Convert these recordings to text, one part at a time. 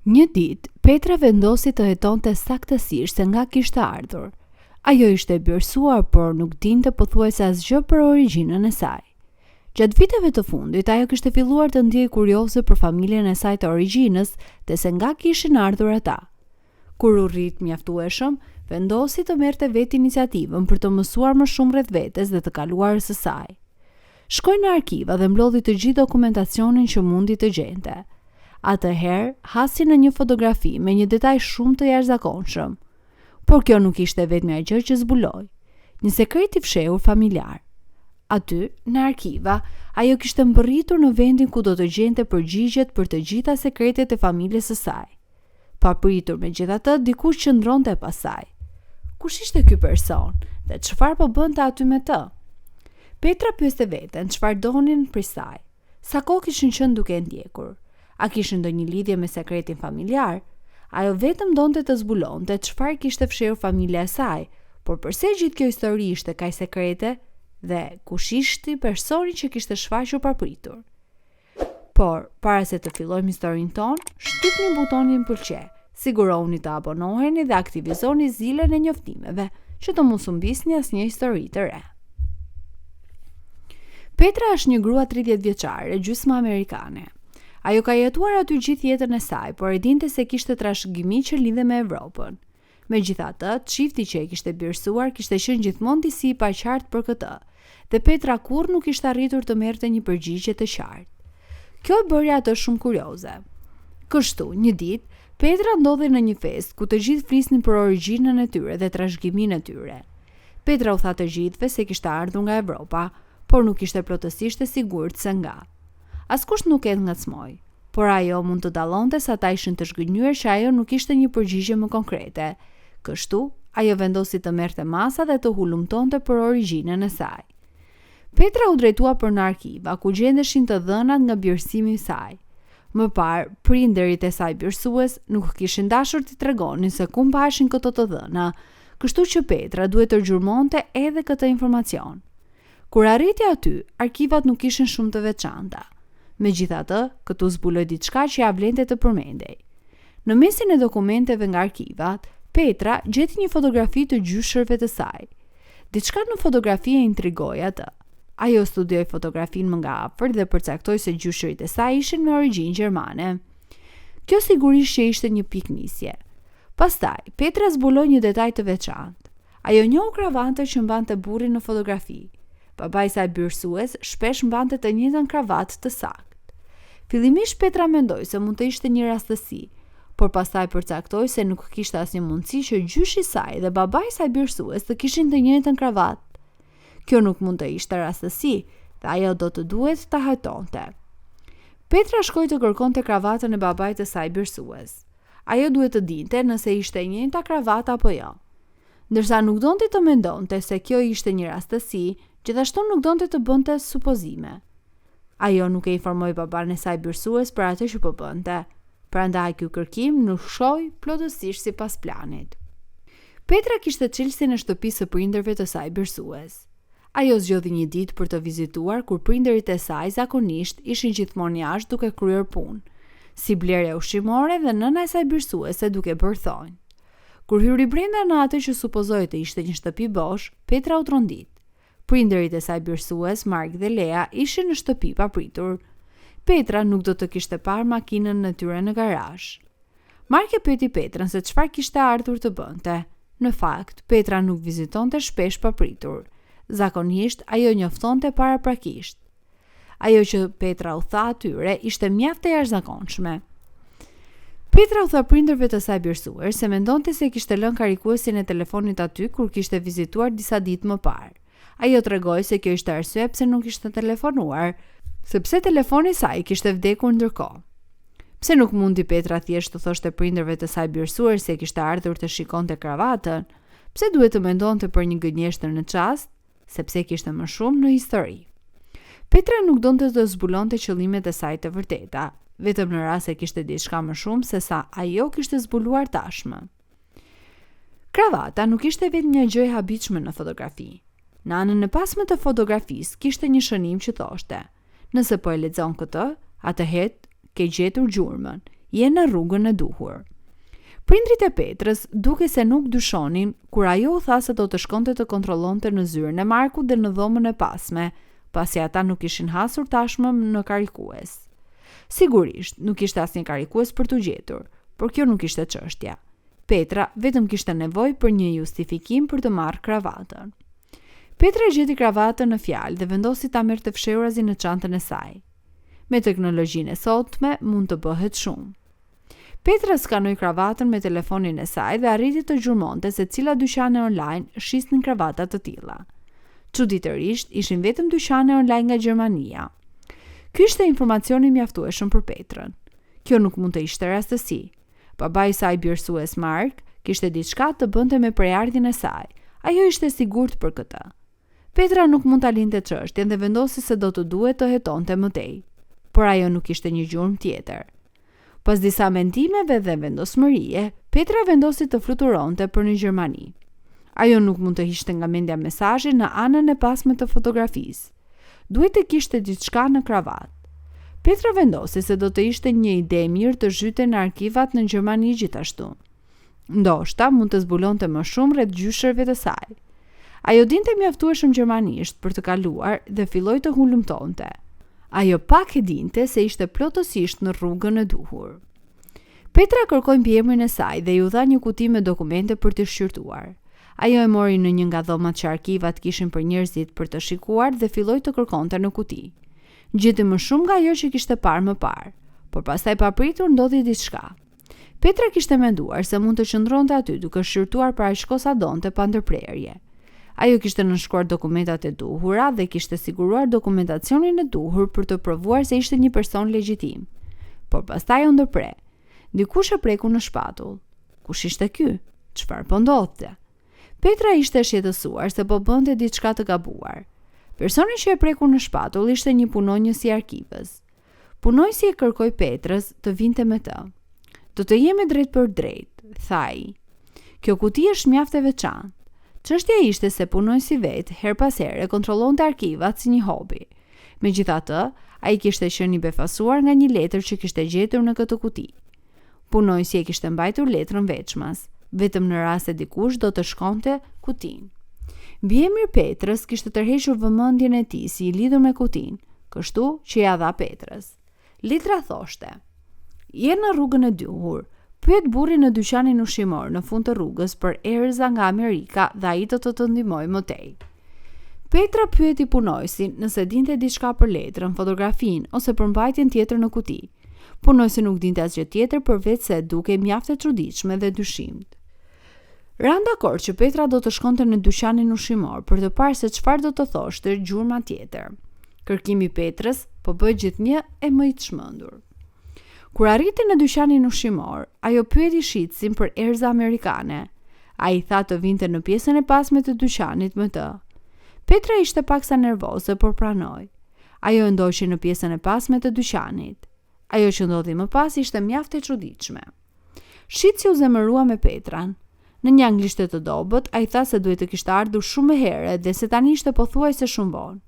Një ditë, Petra vendosi të hetonte saktësisht se nga kishte ardhur. Ajo ishte bërsuar, por nuk dinte pothuajse asgjë për origjinën e saj. Gjatë viteve të fundit, ajo kishte filluar të ndjejë kurioze për familjen e saj të origjinës dhe se nga kishin ardhur ata. Kur u rrit mjaftueshëm, vendosi të merrte vetë iniciativën për të mësuar më shumë rreth vetes dhe të kaluarës së saj. Shkoi në arkiva dhe mblodhi të gjithë dokumentacionin që mundi të gjente. Atëherë, hasi në një fotografi me një detaj shumë të jashtëzakonshëm. Por kjo nuk ishte vetmja gjë që zbuloi, një sekret i fshehur familjar. Aty, në arkiva, ajo kishte mbërritur në vendin ku do të gjente përgjigjet për të gjitha sekretet e familjes së saj. Papritur megjithatë, dikush qëndronte pas saj. Kush ishte ky person dhe çfarë po bënte aty me të? Petra pyeste veten çfarë donin prej saj. Sa kohë kishin qenë duke ndjekur? A kishin ndonjë lidhje me sekretin familjar? Ajo vetëm donte të zbulonte çfarë kishte fshehur familja e saj, por pse gjithë kjo histori ishte kaq sekrete dhe kush ishte personi që kishte shfaqur papritur. Por, para se të fillojmë historinë tonë, shtypni butonin pëlqej, sigurohuni të abonoheni dhe aktivizoni zilen e njoftimeve, që të mos humbisni asnjë histori të re. Petra është një grua 30 vjeçare, gjysmë amerikane. Ajo ka jetuar aty gjithë jetën e saj, por e dinte se kishte trashëgimi që lidhe me Evropën. Megjithatë, çifti që e kishte birësuar kishte qenë gjithmonë disi i paqartë për këtë, dhe Petra kurrë nuk kishte arritur të merrte një përgjigje të qartë. Kjo e bëri atë shumë kurioze. Kështu, një ditë, Petra ndodhi në një festë ku të gjithë flisnin për origjinën e tyre dhe trashëgiminë e tyre. Petra u tha të gjithëve se kishte ardhur nga Evropa, por nuk ishte plotësisht e sigurt se nga. Askush nuk e ngacmoi, por ajo mund të dallonte se ata ishin të zhgënjur që ajo nuk ishte një përgjigje më konkrete. Kështu, ajo vendosi të merrte masa dhe të hulumtonte për origjinën e saj. Petra u drejtua për në arkiva, ku gjendeshin të dhënat nga birësimi i saj. Më parë, prindërit e saj birësues nuk kishin dashur t'i tregonin se ku mbaheshin këto të dhëna, kështu që Petra duhet të gjurmonte edhe këtë informacion. Kur arriti aty, arkivat nuk ishin shumë të veçanta. Megjithatë, këtu zbuloi diçka që ja vlente të përmendej. Në mesin e dokumenteve nga arkivat, Petra gjeti një fotografi të gjyshërve të saj. Diçka në fotografi e intrigoi atë. Ajo studioi fotografinë më nga afër dhe përcaktoi se gjyshërit e saj ishin me origjinë gjermane. Kjo sigurisht që ishte një piknisje. Pastaj, Petra zbuloi një detaj të veçantë. Ajo njohu kravatën që mbante burri në fotografi. Babai i saj birësues shpesh mbante të njëjtën kravatë të saktë. Fillimisht Petra mendoi se mund të ishte një rastësi, por pastaj përcaktoi se nuk kishte asnjë mundësi që gjyshi i saj dhe babai i saj birësues të kishin të njëjtën kravatë. Kjo nuk mund të ishte rastësi, dhe ajo do të duhet ta hetonte. Petra shkoi të kërkonte kravatën e babait të saj birësues. Ajo duhet të dinte nëse ishte e njëjta kravatë apo jo. Ndërsa nuk donte të mendonte se kjo ishte një rastësi, gjithashtu nuk donte të bënte supozime. Ajo nuk e informoi baban e saj birësues për atë që po bënte, prandaj ky kërkim nuk shkoi plotësisht sipas planit. Petra kishte çelësin e shtëpisë së prindërve të saj birësues. Ajo zgjodhi një ditë për të vizituar kur prindërit e saj zakonisht ishin gjithmonë jashtë duke kryer punë, si blerje ushqimore dhe nëna e saj birësuese duke bërë thonjë. Kur hyri brenda në atë që supozoi të ishte një shtëpi bosh, Petra u trondit. Prindërit e saj birësues, Mark dhe Lea, ishin në shtëpi papritur. Petra nuk do të kishte parë makinën në tyre në garazh. Mark e pyeti Petrën se çfarë kishte ardhur të bënte. Në fakt, Petra nuk vizitonte shpesh papritur. Zakonisht, ajo njoftonte paraprakisht. Ajo që Petra u tha atyre ishte mjaft e jashtëzakonshme. Petra u tha prindërve të saj birësuar se mendonte se kishte lënë karikuesin e telefonit aty kur kishte vizituar disa ditë më parë. Ajo tregoi se kjo ishte arsye pse nuk kishte telefonuar, sepse telefoni i saj kishte vdekur ndërkohë. Pse nuk mundi Petra thjesht të thoshte prindërve të saj birësuar se kishte ardhur të shikonte kravatën? Pse duhet të mendonte për një gënjeshtër në çast? Sepse kishte më shumë në histori. Petra nuk donte të zbulonte qëllimet e saj të vërteta, vetëm në rast se kishte diçka më shumë se sa ajo kishte zbuluar tashmë. Kravata nuk ishte vetëm një gjë e habitshme në fotografi. Në anën e pasme të fotografisë kishte një shënim që thoshte: nëse po e lexon këtë, atëherë ke gjetur gjurmën. je në rrugën e duhur. Prindrit e Petrës duke se nuk dyshonin kur ajo u tha se do të shkonte të kontrollonte në zyrën e Markut dhe në dhomën e pasme, pasi ata nuk ishin hasur tashmë në karikues. Sigurisht, nuk ishte asnjë karikues për t'u gjetur, por kjo nuk ishte çështja. Petra vetëm kishte nevojë për një justifikim për të marrë kravatën. Petra gjeti kravatën në fjalë dhe vendosi ta merrte fshehurazin në çantën e saj. Me teknologjinë e sotme mund të bëhet shumë. Petra skanoi kravatën me telefonin e saj dhe arriti të gjurmonte se cila dyqane online shisnin kravata të tilla. Çuditërisht, ishin vetëm dyqane online nga Gjermania. Ky ishte informacioni mjaftueshëm për Petrën. Kjo nuk mund të ishte rastësi. Babai i saj birësues Mark kishte diçka të bënte me prejardhjen e saj. Ajo ishte sigurt për këtë. Petra nuk mund ta linte çështjen dhe vendosi se do të duhet të hetonte më tej. Por ajo nuk ishte një gjurmë tjetër. Pas disa mendimeve dhe vendosmërie, Petra vendosi të fluturonte për në Gjermani. Ajo nuk mund të hiqte nga mendja mesazhin në anën e pasme të fotografisë. Duhet të kishte diçka në kravat. Petra vendosi se do të ishte një ide e mirë të zhyte në arkivat në Gjermani gjithashtu. Ndoshta mund të zbulonte më shumë rreth gjyshërve të saj. Ajo dinte mjaftueshëm gjermanisht për të kaluar dhe filloi të hulumtonte. Ajo pak e dinte se ishte plotësisht në rrugën e duhur. Petra kërkoi mbiemrin e saj dhe ju dha një kuti me dokumente për të shqyrtuar. Ajo e mori në një nga dhomat që arkivat kishin për njerëzit për të shikuar dhe filloi të kërkonte në kuti. Gjeti më shumë nga ajo që kishte parë më parë, por pastaj papritur ndodhi diçka. Petra kishte menduar se mund të qëndronte aty duke shqyrtuar para çka sa donte pa ndërprerje. Ajo kishte nënshkruar dokumentat e duhura dhe kishte siguruar dokumentacionin e duhur për të provuar se ishte një person legjitim. Por pastaj u ndërpre. Dikush e preku në shpatull. Kush ishte ky? Çfarë po ndodhte? Petra ishte shqetësuar se po bënte diçka të gabuar. Personi që e preku në shpatull ishte një punonjës i arkivës. Punojësi e kërkoi Petrës të vinte me të. Do të jemi drejt për drejt, tha ai. Kjo kuti është mjaft e veçantë. Çështja ishte se punojësi vetë her pas here kontrollonte arkivat si një hobi. Megjithatë, ai kishte qenë i befasuar nga një letër që kishte gjetur në këtë kuti. Punojësi e kishte mbajtur letrën veçmas, vetëm në rast se dikush do të shkonte kutin. Mbiemri Petrës kishte tërhequr vëmendjen e tij si i lidhur me kutin, kështu që ja dha Petrës. Letra thoshte: "Je në rrugën e duhur. Pyet burrin në dyqanin ushqimor në fund të rrugës për erëza nga Amerika dhe ai do të ndihmojë më tej." Petra pyeti punojësin nëse dinte diçka për letrën, fotografinë ose për mbajtjen tjetër në kuti. Punojësi nuk dinte asgjë tjetër përveç se duke mjaft e çuditshme dhe dyshimt. Ran dakord që Petra do të shkonte në dyqanin ushqimor për të parë se çfarë do të thoshte gjurma tjetër. Kërkimi i Petrës po bëj gjithnjë e më i çmendur. Kur arriti në dyqanin ushqimor, ajo pyeti shitsin për erëza amerikane. Ai tha të vinte në pjesën e pasme të dyqanit me të. Petra ishte paksa nervoze, por pranoi. Ajo ndoqi në pjesën e pasme të dyqanit. Ajo që ndodhi më pas ishte mjaft e çuditshme. Shitsi u zemërua me Petran. Në një anglisht të dobët, ai tha se duhet të kishte ardhur shumë herë dhe se tani ishte pothuajse shumë vonë.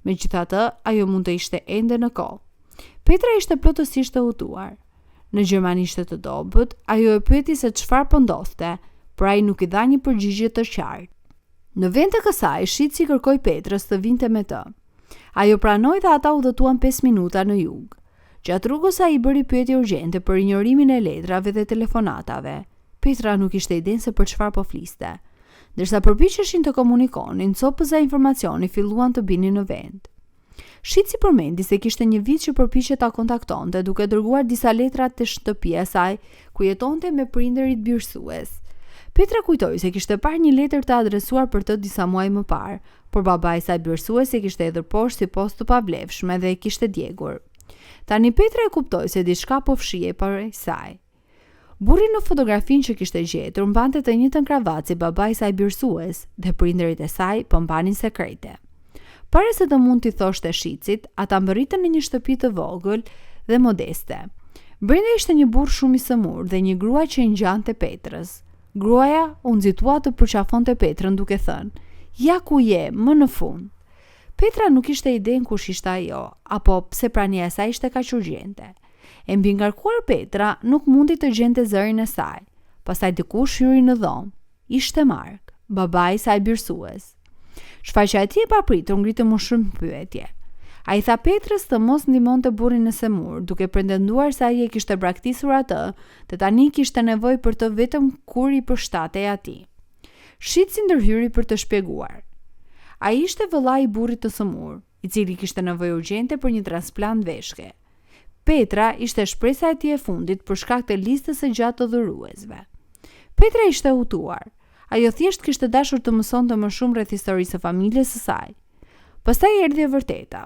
Megjithatë, ajo mund të ishte ende në kohë. Petra ishte plotësisht e hutuar. Në gjermanisht të dobët, ajo e pyeti se çfarë po ndodhte, por ai nuk i dha një përgjigje të qartë. Në vend të kësaj, shitsi kërkoi Petrës të vinte me të. Ajo pranoi dhe ata udhëtuan 5 minuta në jug. Gjatë rrugës ai bëri pyetje urgjente për injorimin e letrave dhe telefonatave. Petra nuk ishte iden se për çfarë po fliste. Ndërsa përpiqeshin të komunikonin, copëza informacioni filluan të binin në vend. Shitsi përmendi se kishte një vit që përpiqej ta kontaktonte duke dërguar disa letra te shtëpia e saj ku jetonte me prindërit birësues. Petra kujtoi se kishte parë një letër të adresuar për të disa muaj më parë, por babai i saj birësues e kishte hedhur poshtë si postë të pavlefshme dhe e kishte djegur. Tani Petra e kuptoi se diçka po fshihej para saj. Burri në fotografinë që kishte gjetur mbante të njëjtën kravatë si babai i saj birësues dhe prindërit e saj po mbanin sekrete. Para se të mund t'i thoshte shitsit, ata mbërritën në një shtëpi të vogël dhe modeste. Brenda ishte një burr shumë i sëmur dhe një grua që i ngjante Petrës. Gruaja u nxitua të përqafonte Petrën duke thënë: "Ja ku je, më në fund." Petra nuk ishte iden kush ishte ajo, apo pse prania e saj ishte kaq urgjente. E mbi ngarkuar Petra nuk mundi të gjente zërin e saj. Pastaj dikush hyri në dhomë. Ishte Mark, babai i saj birsues. Shfaqja e tij e papritur ngritë më shumë pyetje. Ai tha Petrës të mos ndihmonte burrin në semur, duke pretenduar se ai e kishte braktisur atë, dhe tani kishte nevojë për të vetëm kur i përshtatej atij. Shitsi ndërhyri për të shpjeguar. Ai ishte vëllai i burrit të sëmur, i cili kishte nevojë urgjente për një transplant veshke. Petra ishte shpresa e tij e fundit për shkak të listës së gjatë të dhuruesve. Petra ishte hutuar. Ajo thjesht kishte dashur të mësonte më shumë rreth historisë së familjes së saj. Pastaj erdhi e vërteta.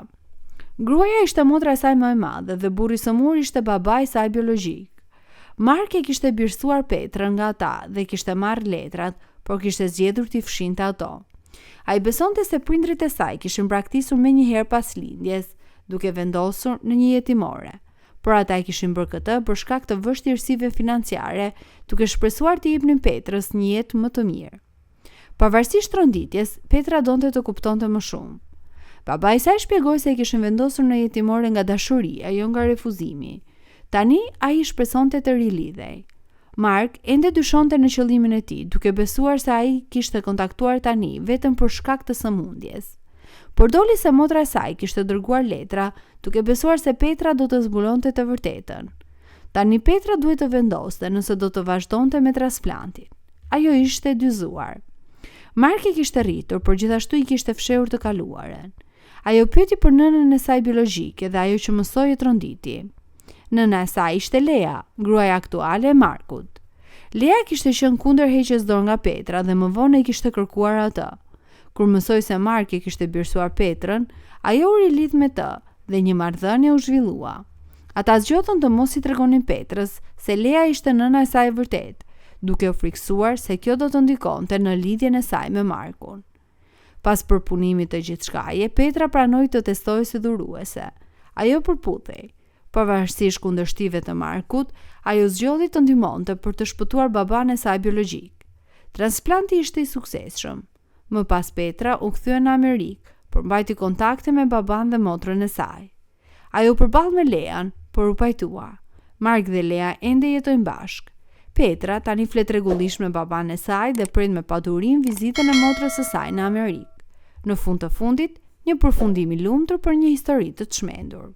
Gruaja ishte motra e saj më e madhe dhe burri i sëmur ishte babai i saj biologjik. Mark e kishte birsuar Petrën nga ata dhe kishte marrë letrat, por kishte zgjedhur t'i fshinte ato. Ai besonte se prindrit e saj kishin braktisur menjëherë pas lindjes, duke vendosur në një jetimore. Por ata e kishin bërë këtë për shkak të vështirësive financiare, duke shpresuar t'i jepnin Petrës një jetë më të mirë. Pavarësisht tronditjes, Petra donte të kuptonte më shumë. Babai i saj shpjegoi se e kishin vendosur në jetimore nga dashuria, jo nga refuzimi. Tani ai shpresonte të rilidhej. Mark ende dyshonte në qëllimin e tij, duke besuar se ai kishte kontaktuar tani vetëm për shkak të sëmundjes. Por doli se motra e saj kishte dërguar letra, duke besuar se Petra do të zbulonte të vërtetën. Tani Petra duhet të vendoste nëse do të vazhdonte me transplantin. Ajo ishte dyzuar. Mark e kishte rritur, por gjithashtu i kishte fshehur të kaluaren. Ajo pyeti për nënën e saj biologjike dhe ajo që mësoi e tronditi. Nëna e saj ishte Lea, gruaja aktuale e Markut. Lea kishte qenë kundër heqjes dorë nga Petra dhe më vonë i kishte kërkuar atë. Kur mësoi se Mark e kishte birsuar Petrën, ajo u rilidh me të dhe një marrëdhënie u zhvillua. Ata zgjodhën të mos i tregonin Petrës se Lea ishte nëna e saj e vërtetë, duke u friksuar se kjo do të ndikonte në lidhjen e saj me Markun. Pas përpunimit të gjithçkaje, Petra pranoi të testojë si dhuruese. Ajo përputhej. Pavarësisht kundërshtive të Markut, ajo zgjodhi të ndihmonte për të shpëtuar baban e saj biologjik. Transplanti ishte i suksesshëm. Më pas Petra u kthye në Amerikë, por mbajti kontakte me baban dhe motrën e saj. Ajo u përball me Lean, por u pajtua. Mark dhe Lea ende jetojnë bashkë. Petra tani flet rregullisht me baban e saj dhe prit me padurim vizitën e motrës së saj në Amerikë. Në fund të fundit, një përfundim i lumtur për një histori të çmendur.